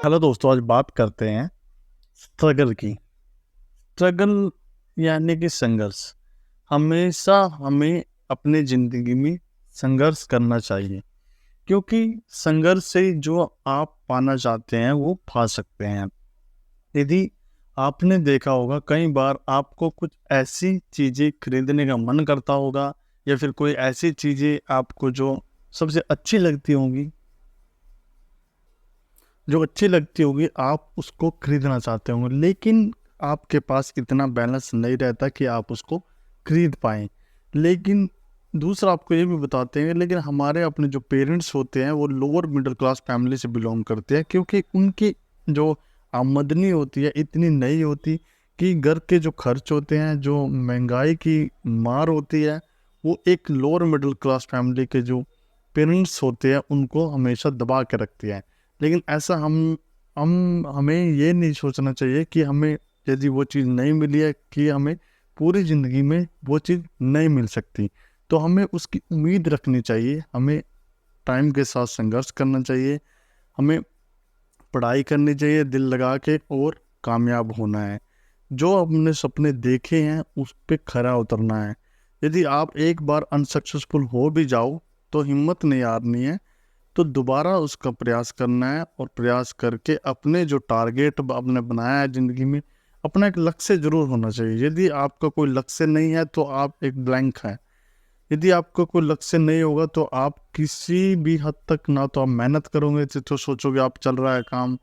Hello दोस्तों, आज बात करते हैं स्ट्रगल की। स्ट्रगल यानी कि संघर्ष। हमेशा हमें अपनी ज़िंदगी में संघर्ष करना चाहिए, क्योंकि संघर्ष से जो आप पाना चाहते हैं वो पा सकते हैं। यदि आपने देखा होगा, कई बार आपको कुछ ऐसी चीज़ें खरीदने का मन करता होगा, या फिर कोई ऐसी चीज़ें आपको जो सबसे अच्छी लगती होंगी, आप उसको खरीदना चाहते होंगे, लेकिन आपके पास इतना बैलेंस नहीं रहता कि आप उसको खरीद पाएँ। लेकिन दूसरा आपको ये भी बताते हैं, लेकिन हमारे अपने जो पेरेंट्स होते हैं वो लोअर मिडिल क्लास फैमिली से बिलोंग करते हैं, क्योंकि उनकी जो आमदनी होती है इतनी नहीं होती कि घर के जो खर्च होते हैं, जो महंगाई की मार होती है, वो एक लोअर मिडिल क्लास फैमिली के जो पेरेंट्स होते हैं उनको हमेशा दबा के रखती है। लेकिन ऐसा हमें ये नहीं सोचना चाहिए कि हमें यदि वो चीज़ नहीं मिली है कि हमें पूरी ज़िंदगी में वो चीज़ नहीं मिल सकती। तो हमें उसकी उम्मीद रखनी चाहिए, हमें टाइम के साथ संघर्ष करना चाहिए, हमें पढ़ाई करनी चाहिए दिल लगा के और कामयाब होना है। जो अपने सपने देखे हैं उस पे खरा उतरना है। यदि आप एक बार अनसक्सेसफुल हो भी जाओ तो हिम्मत नहीं हारनी है, तो दोबारा उसका प्रयास करना है, और प्रयास करके अपने जो टारगेट आपने बनाया है ज़िंदगी में, अपना एक लक्ष्य ज़रूर होना चाहिए। यदि आपका कोई लक्ष्य नहीं है तो आप एक ब्लैंक हैं। यदि आपका कोई लक्ष्य नहीं होगा तो आप किसी भी हद तक ना तो आप मेहनत करोगे, तो सोचोगे आप चल रहा है काम,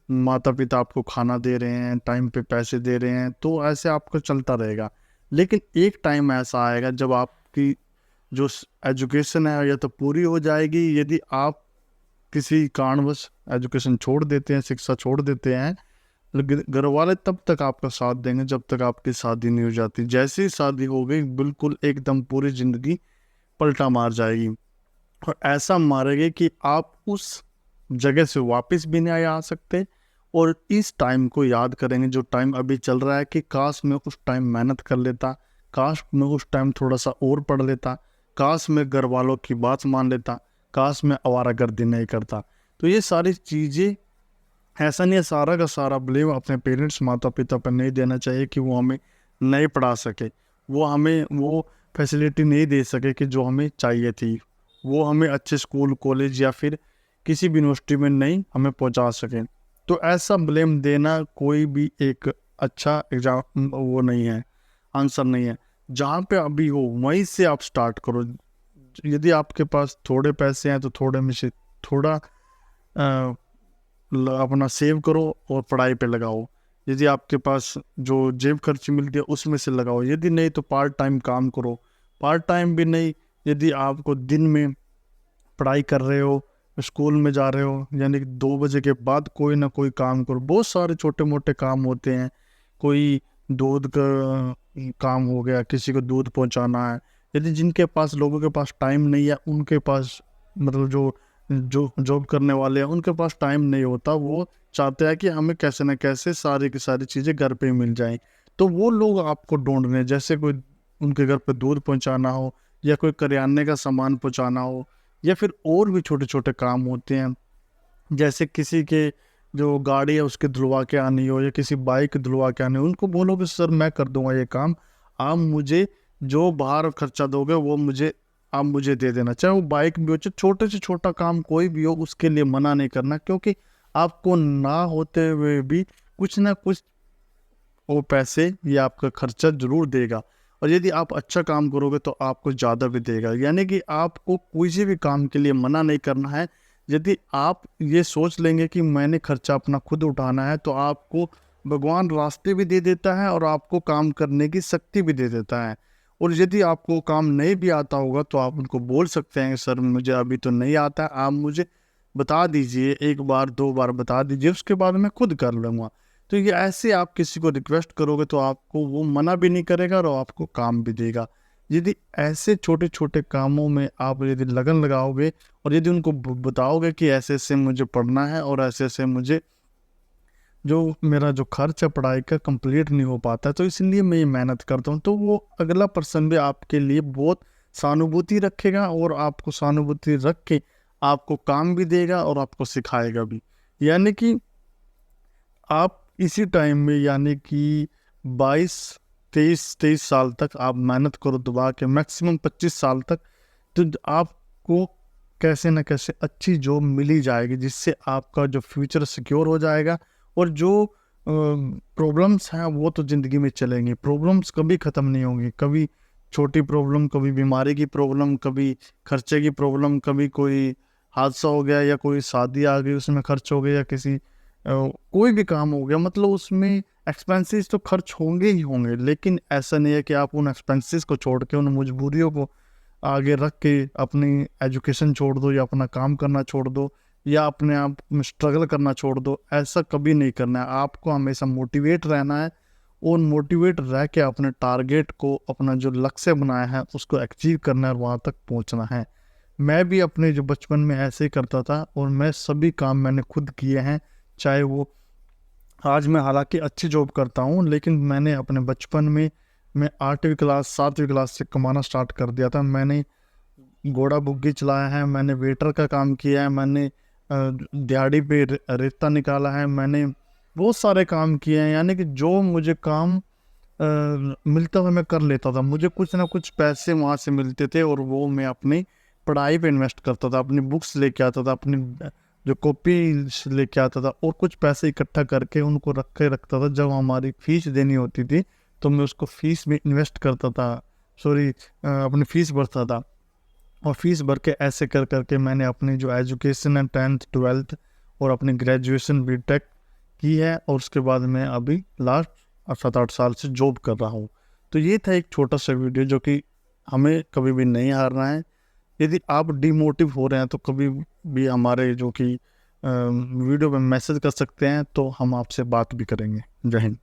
माता पिता आपको खाना दे रहे हैं, टाइम पे पैसे दे रहे हैं, तो ऐसे आपका चलता रहेगा। लेकिन एक टाइम ऐसा आएगा जब आपकी जो एजुकेशन है या तो पूरी हो जाएगी, यदि आप किसी कारणवश एजुकेशन छोड़ देते हैं, शिक्षा छोड़ देते हैं, लेकिन घर वाले तब तक आपका साथ देंगे जब तक आपकी शादी नहीं हो जाती। जैसे ही शादी हो गई, बिल्कुल एकदम पूरी ज़िंदगी पलटा मार जाएगी, और ऐसा मारेगी कि आप उस जगह से वापस भी नहीं आ सकते। और इस टाइम को याद करेंगे, जो टाइम अभी चल रहा है, कि काश मैं उस टाइम मेहनत कर लेता, काश मैं उस टाइम थोड़ा सा और पढ़ लेता, काश मैं घर वालों की बात मान लेता, काश मैं आवारागर्दी नहीं करता। तो ये सारी चीज़ें, ऐसा नहीं है सारा का सारा ब्लेम अपने पेरेंट्स माता पिता पर नहीं देना चाहिए कि वो हमें नहीं पढ़ा सके, वो हमें वो फैसिलिटी नहीं दे सके कि जो हमें चाहिए थी, वो हमें अच्छे स्कूल कॉलेज या फिर किसी भी यूनिवर्सिटी में नहीं हमें पहुंचा सके। तो ऐसा ब्लेम देना कोई भी एक अच्छा एग्जाम वो नहीं है, आंसर नहीं है। जहाँ पे अभी हो वहीं से आप स्टार्ट करो। यदि आपके पास थोड़े पैसे हैं तो थोड़े में से थोड़ा अपना सेव करो और पढ़ाई पे लगाओ। यदि आपके पास जो जेब खर्च मिलती है उसमें से लगाओ, यदि नहीं तो पार्ट टाइम काम करो। पार्ट टाइम भी नहीं, यदि आपको दिन में पढ़ाई कर रहे हो, स्कूल में जा रहे हो, यानी कि 2 बजे के बाद कोई ना कोई काम करो। बहुत सारे छोटे मोटे काम होते हैं, कोई दूध का काम हो गया, किसी को दूध पहुंचाना है। यदि जिनके पास लोगों के पास टाइम नहीं है, उनके पास मतलब जो जो जॉब करने वाले हैं उनके पास टाइम नहीं होता, वो चाहते हैं कि हमें कैसे न कैसे सारी की सारी चीज़ें घर पे ही मिल जाएं। तो वो लोग आपको ढूंढ रहे हैं, जैसे कोई उनके घर पे दूध पहुंचाना हो, या कोई करियाने का सामान पहुंचाना हो, या फिर और भी छोटे छोटे काम होते हैं। जैसे किसी के जो गाड़ी है उसके धुलवा के आनी हो, या किसी बाइक धुलवा के आनी हो, उनको बोलो कि सर मैं कर दूंगा ये काम, आप मुझे जो बाहर खर्चा दोगे वो मुझे आप मुझे दे देना। चाहे वो बाइक भी हो, चाहे छोटे से छोटा काम कोई भी हो, उसके लिए मना नहीं करना, क्योंकि आपको ना होते हुए भी कुछ ना कुछ वो पैसे या आपका खर्चा जरूर देगा। और यदि आप अच्छा काम करोगे तो आपको ज़्यादा भी देगा। यानी कि आपको किसी भी काम के लिए मना नहीं करना है। यदि आप ये सोच लेंगे कि मैंने खर्चा अपना खुद उठाना है, तो आपको भगवान रास्ते भी दे देता है और आपको काम करने की शक्ति भी दे देता है। और यदि आपको काम नहीं भी आता होगा तो आप उनको बोल सकते हैं, सर मुझे अभी तो नहीं आता, आप मुझे बता दीजिए, एक बार दो बार बता दीजिए, उसके बाद मैं खुद कर लूँगा। तो ये ऐसे आप किसी को रिक्वेस्ट करोगे तो आपको वो मना भी नहीं करेगा और आपको काम भी देगा। यदि ऐसे छोटे छोटे कामों में आप यदि लगन लगाओगे, और यदि उनको बताओगे कि ऐसे ऐसे मुझे पढ़ना है और ऐसे ऐसे मुझे जो मेरा जो खर्च है पढ़ाई का कंप्लीट नहीं हो पाता है, तो इसलिए मैं ये मेहनत करता हूँ, तो वो अगला पर्सन भी आपके लिए बहुत सहानुभूति रखेगा, और आपको सहानुभूति रख के आपको काम भी देगा और आपको सिखाएगा भी। यानी कि आप इसी टाइम में यानी कि 23 साल तक आप मेहनत करो दबा के, मैक्सिमम 25 साल तक, तो आपको कैसे न कैसे अच्छी जॉब मिल ही जाएगी, जिससे आपका जो फ्यूचर सिक्योर हो जाएगा। और जो प्रॉब्लम्स हैं वो तो ज़िंदगी में चलेंगी, प्रॉब्लम्स कभी ख़त्म नहीं होंगी। कभी छोटी प्रॉब्लम, कभी बीमारी की प्रॉब्लम, कभी खर्चे की प्रॉब्लम, कभी कोई हादसा हो गया या कोई शादी आ गई उसमें खर्च हो गया, या किसी कोई भी काम हो गया, मतलब उसमें एक्सपेंसेस तो खर्च होंगे ही होंगे। लेकिन ऐसा नहीं है कि आप उन एक्सपेंसेस को छोड़ के, उन मजबूरियों को आगे रख के अपनी एजुकेशन छोड़ दो, या अपना काम करना छोड़ दो, या अपने आप में स्ट्रगल करना छोड़ दो। ऐसा कभी नहीं करना है। आपको हमेशा मोटिवेट रहना है, और मोटिवेट रह के अपने टारगेट को, अपना जो लक्ष्य बनाया है उसको अचीव करना है और वहाँ तक पहुँचना है। मैं भी अपने जो बचपन में ऐसे ही करता था, और मैं सभी काम मैंने खुद किए हैं। चाहे वो आज मैं हालांकि अच्छी जॉब करता हूँ, लेकिन मैंने अपने बचपन में, मैं 8वीं क्लास 7वीं क्लास से कमाना स्टार्ट कर दिया था। मैंने घोड़ा बुग्गी चलाया है, मैंने वेटर का काम किया है, मैंने दिहाड़ी पे रेता निकाला है, मैंने बहुत सारे काम किए हैं। यानी कि जो मुझे काम मिलता था मैं कर लेता था। मुझे कुछ ना कुछ पैसे वहाँ से मिलते थे, और वो मैं अपनी पढ़ाई पे इन्वेस्ट करता था, अपनी बुक्स लेके आता था, अपनी जो कॉपी लेके आता था, और कुछ पैसे इकट्ठा करके उनको रख के रखता था। जब हमारी फीस देनी होती थी तो मैं उसको फीस में इन्वेस्ट करता था, सॉरी, अपनी फ़ीस भरता था। और फीस भर के ऐसे कर करके मैंने अपनी जो एजुकेशन है 10th 12th और अपनी ग्रेजुएशन बीटेक की है, और उसके बाद मैं अभी लास्ट 7-8 साल से जॉब कर रहा हूँ। तो ये था एक छोटा सा वीडियो, जो कि हमें कभी भी नहीं हारना है। यदि आप डिमोटिव हो रहे हैं तो कभी भी हमारे जो कि वीडियो में मैसेज कर सकते हैं, तो हम आपसे बात भी करेंगे। जय हिंद।